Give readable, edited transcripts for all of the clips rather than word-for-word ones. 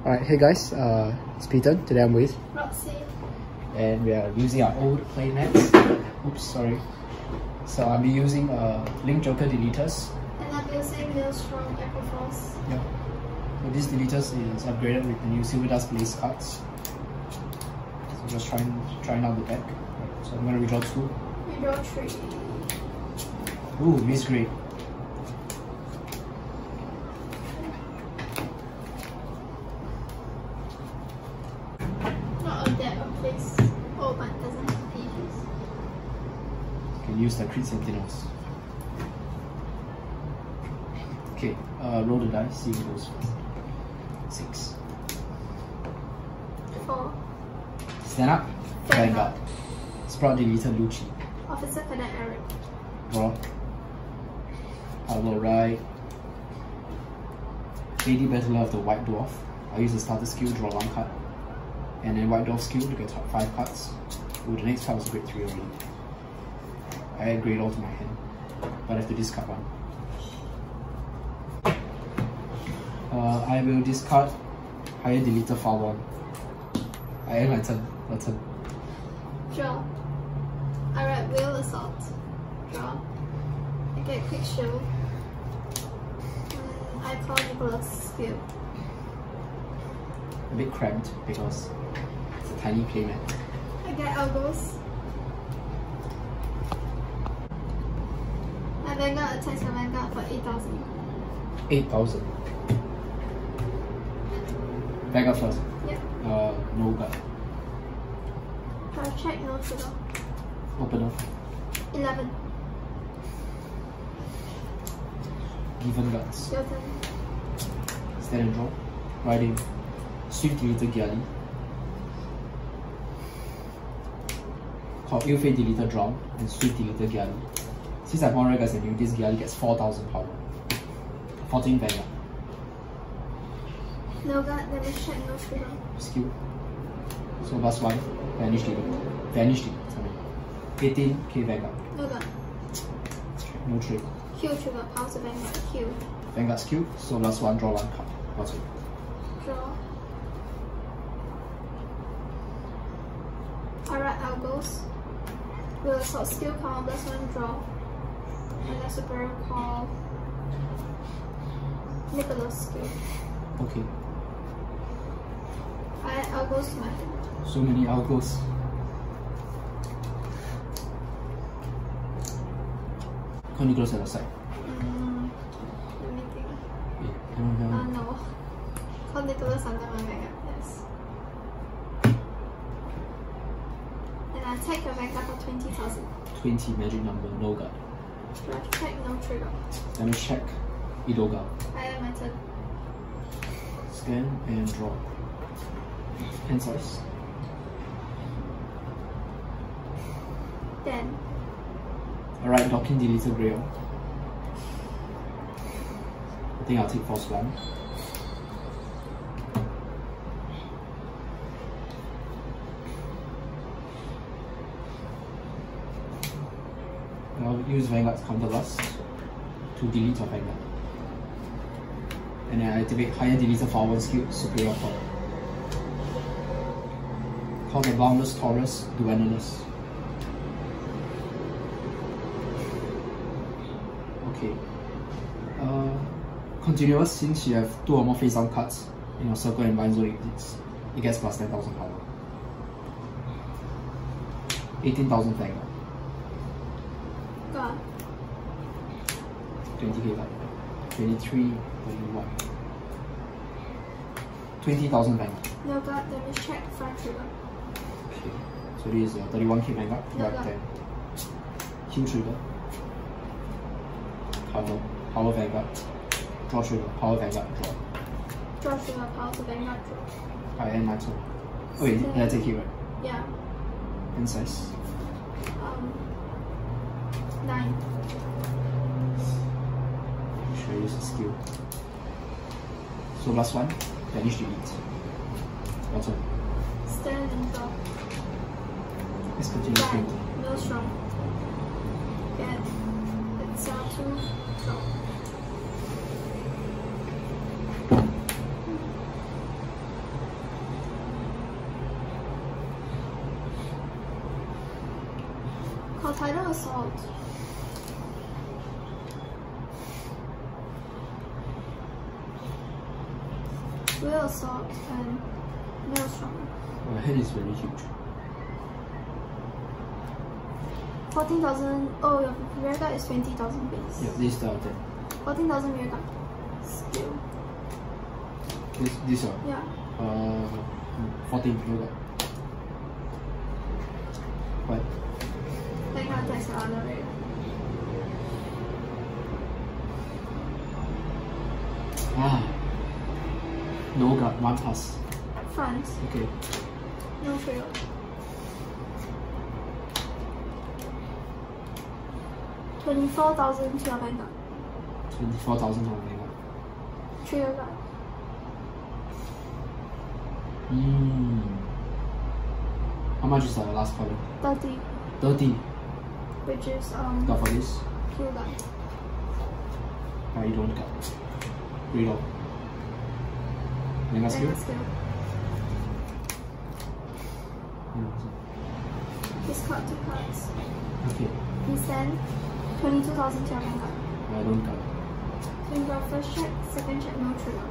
Alright, hey guys, it's Peter. Today I'm with Roxy. And we are using our old playmats. Oops, sorry. So I'll be using Link Joker deleters. And I'm using Maelstrom Echo Force. Yeah. So this deleters is upgraded with the new Silver Dust Blaze cards. So just trying out the deck. Right, so I'm gonna redraw 2. Redraw 3. Ooh, Miss Grey. Not a deck of place. Oh, but it doesn't have pages. Can use the Crit Sentinels. Okay, roll the dice, see who goes first. 6. 4. Stand up. Vanguard. Sprout deleter Lucci. Officer Cadet Eric. Draw. I will write Lady Battler of the White Dwarf. I'll use the starter skill, draw 1 card. And then White Dwarf skill to get top 5 cards. Ooh, the next card was grade 3 already. I add grade all to my hand, but I have to discard 1. I will discard higher deleter file 1. I end my turn. Your turn. Draw. I write Wheel Assault. Draw. I get Quick Shield. I call Nicholas skill. A bit cramped because it's a tiny playmat. I get Elbows. My Vanguard attacks my Vanguard for 8,000. 8,000. Vanguard first. Yep. No guard. I'll check, no trigger. Opener. 11. Given guards. Your turn. Stand and draw. Riding. Swift deleter Gyali. Call Ilfei deleter Drown and Swift deleter Gyali. Since I've already guys and this Gyali gets 4,000 power. 14 Vanguard. No guard, damage check, no trigger. Skill. So +1. Vanish delete. Vanish delete. Sorry. 18k Vanguard. No guard. No trade. Q trigger, power to Vanguard. Q. Vanguard skill. So +1. Draw 1 card. What's it? Draw. Alright, Elbows. Will Assault skill, call +1, draw. And a superior call Nicholas skill. Okay. I add Elbows to my hand. So many algos. Call Nicholas at the side. Let me think. Yeah. No. Call Nicholas under my Vanguard, yes. And I attack your Vanguard for 20,000. 20 magic number, no guard. Draft check, no trigger. Damage check, Idoga. I am my turn. Scan and draw. Hand size. 10. Alright, docking deleter Grail. I think I'll take Force 1. I'll use Vanguard's Counterblast to delete your Vanguard. And then I activate higher deleter for 1 skill, superior power. Call the Boundless Taurus, Duenalus. Okay. Continuous, since you have 2 or more face down cards in your circle and bind zone, it gets plus 10,000 power. 18,000 Vanguard. God. 20k card. 23, 31. 20,000 Vanguard. No guard, damage check, 5 trigger. Okay. So this is 31k Vanguard. No Right guard. there. Heal trigger. Power Vanguard. Draw trigger. Power Vanguard. Draw. Draw trigger, power to Vanguard, draw. I end my turn. Oh wait, did I take it right? Yeah. Hand size. 9. Should I use a skill? So +1. Vanish delete. Your turn. Stand and draw. Let's continue Die. printing. Maelstrom. Get. Excel 2. Draw. Tidal Assault. Wheel Assault and Maelstrom. My hand is very huge. 14,000. Oh, your rear guard is 20,000 base. Yeah, this style of that. 14,000 rear guard. Skill. This one. Yeah. 14 yoga. What? Then you attack the other rear. Ah. No guard, 1 pass. Front. Okay. No trigger. $24,000 to your vanguard. 24,000 on Vega. Trigger guard. How much is the last color? 30. 30. Which is Got for this? Kill guard. I don't got. Reload. Mega skill? Vanguard skill. Discard 2 cards. Okay. Descend 22,000 to your vanguard. I don't got. So you got first check, second check, no trigger.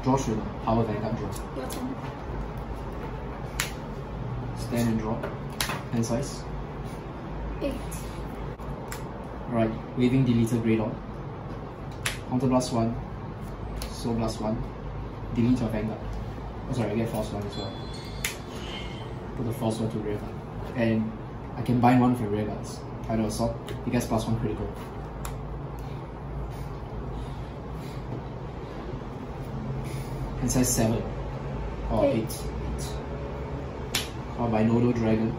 Draw trigger. Power Vanguard draw. Your turn. Stand and draw. Hand size. 8. Alright. Waving deleted Grey Dawn. Counter +1. Soul +1. Delete your Vanguard. Oh sorry, I get force 1 as well. Put the force 1 to rear guard. And I can bind one of your rear guards. Tidal Assault. He gets +1 critical. Hand size 7. Or 8. 8. Or Binodo Dragon.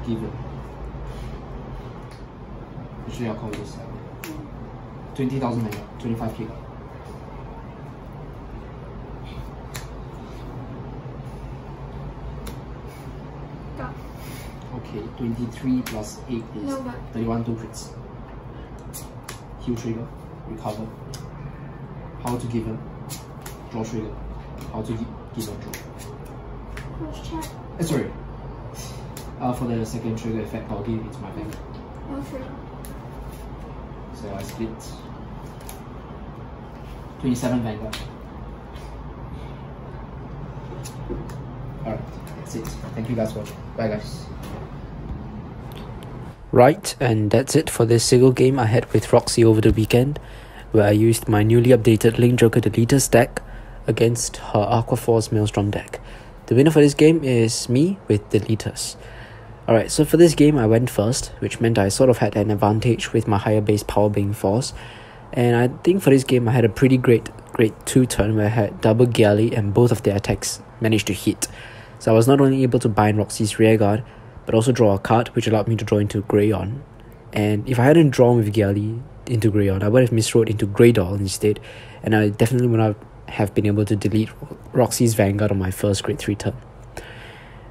Give it. Actually, I'll call this 20,000 mega, 25k. Got. Okay, 23 plus 8 is No got. 31, 2 crits. Heal trigger, recover. How to give him? Draw trigger. How to give him draw. First check. Sorry. For the second trigger effect, I'll give it to my bank. No trigger. So I split 27 Vanguard. Alright, that's it. Thank you guys for watching. Bye guys. Right, and that's it for this single game I had with Roxy over the weekend, where I used my newly updated Link Joker Deleters deck against her Aqua Force Maelstrom deck. The winner for this game is me with Deleters. Alright, so for this game I went first, which meant I sort of had an advantage with my higher base power being force. And I think for this game I had a pretty great 2 turn where I had double Galley and both of their attacks managed to hit. So I was not only able to bind Roxy's rearguard, but also draw a card which allowed me to draw into Greyon. And if I hadn't drawn with Galley into Greyon, I would have miswrote into Greydoll instead, and I definitely would not have been able to delete Roxy's Vanguard on my first grade 3 turn.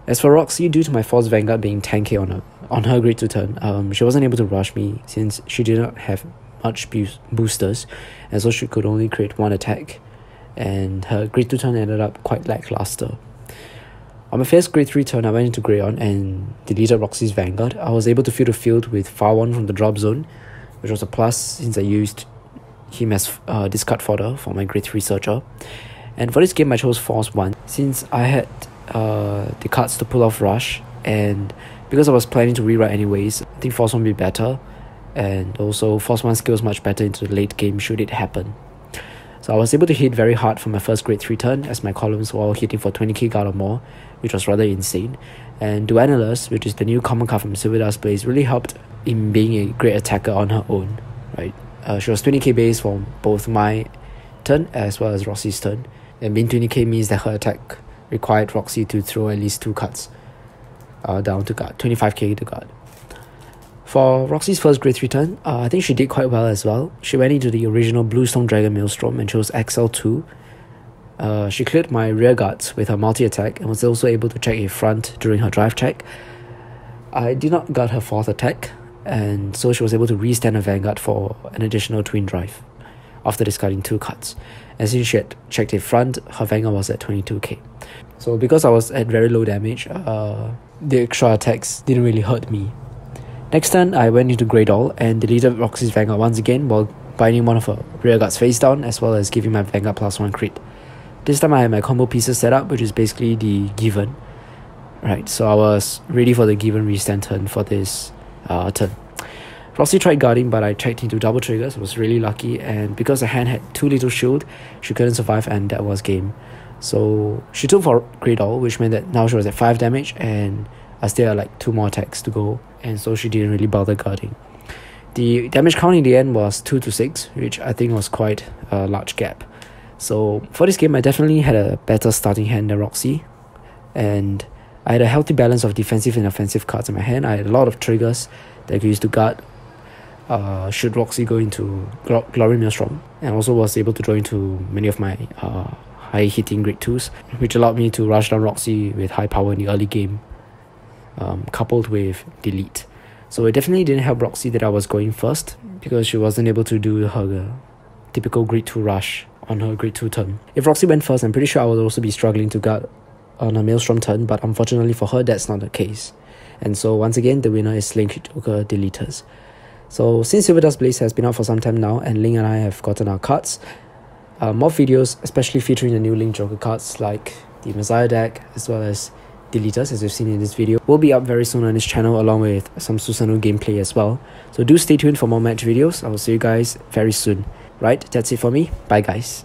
As for Roxy, due to my Force Vanguard being 10k on her grade 2 turn, she wasn't able to rush me since she did not have much boosters, and so she could only create 1 attack, and her grade 2 turn ended up quite lackluster. On my first grade 3 turn, I went into Greyon and deleted Roxy's Vanguard. I was able to fill the field with Far 1 from the drop zone, which was a plus since I used him as discard fodder for my grade 3 Searcher. And for this game I chose Force 1 since I had the cards to pull off Rush, and because I was planning to rewrite anyways, I think Force 1 would be better, and also Force 1 scales much better into the late game should it happen. So I was able to hit very hard for my first grade 3 turn, as my columns were all hitting for 20k guard or more, which was rather insane. And Duanilus, which is the new common card from Silver Dust Blaze, really helped in being a great attacker on her own, right? She was 20k base for both my turn as well as Roxy's turn, and being 20k means that her attack required Roxy to throw at least 2 cards down to guard, 25k to guard. For Roxy's first grade 3 turn, I think she did quite well as well. She went into the original Bluestone Dragon Maelstrom and chose XL2. She cleared my rear guards with her multi-attack and was also able to check a front during her drive check. I did not guard her 4th attack, and so she was able to restand her Vanguard for an additional twin drive after discarding 2 cards. And since she had checked a front, her Vanguard was at 22k. So because I was at very low damage, the extra attacks didn't really hurt me. Next turn, I went into Greydol and deleted Roxy's Vanguard once again while binding one of her rear guards face down, as well as giving my Vanguard +1 crit. This time I had my combo pieces set up, which is basically the Given. Right, so I was ready for the Given restand turn for this turn. Roxy tried guarding, but I checked into double triggers, was really lucky, and because the hand had too little shield, she couldn't survive, and that was game. So she took for Greydol, which meant that now she was at 5 damage, and I still had like 2 more attacks to go, and so she didn't really bother guarding. The damage count in the end was 2 to 6, which I think was quite a large gap. So for this game, I definitely had a better starting hand than Roxy, and I had a healthy balance of defensive and offensive cards in my hand. I had a lot of triggers that I could use to guard should Roxy go into Glory Maelstrom, and also was able to draw into many of my high hitting grade 2s, which allowed me to rush down Roxy with high power in the early game, coupled with delete. So it definitely didn't help Roxy that I was going first, because she wasn't able to do her typical grade 2 rush on her grade 2 turn. If Roxy went first, I'm pretty sure I would also be struggling to guard on a Maelstrom turn, but unfortunately for her, that's not the case. And so once again, the winner is Link Joker Deleters. So since Silver Dust Blaze has been out for some time now, and Link and I have gotten our cards, more videos, especially featuring the new Link Joker cards like the Messiah deck, as well as Deleters, as you've seen in this video, will be up very soon on this channel, along with some Susanoo gameplay as well. So do stay tuned for more match videos. I will see you guys very soon. Right, that's it for me. Bye guys.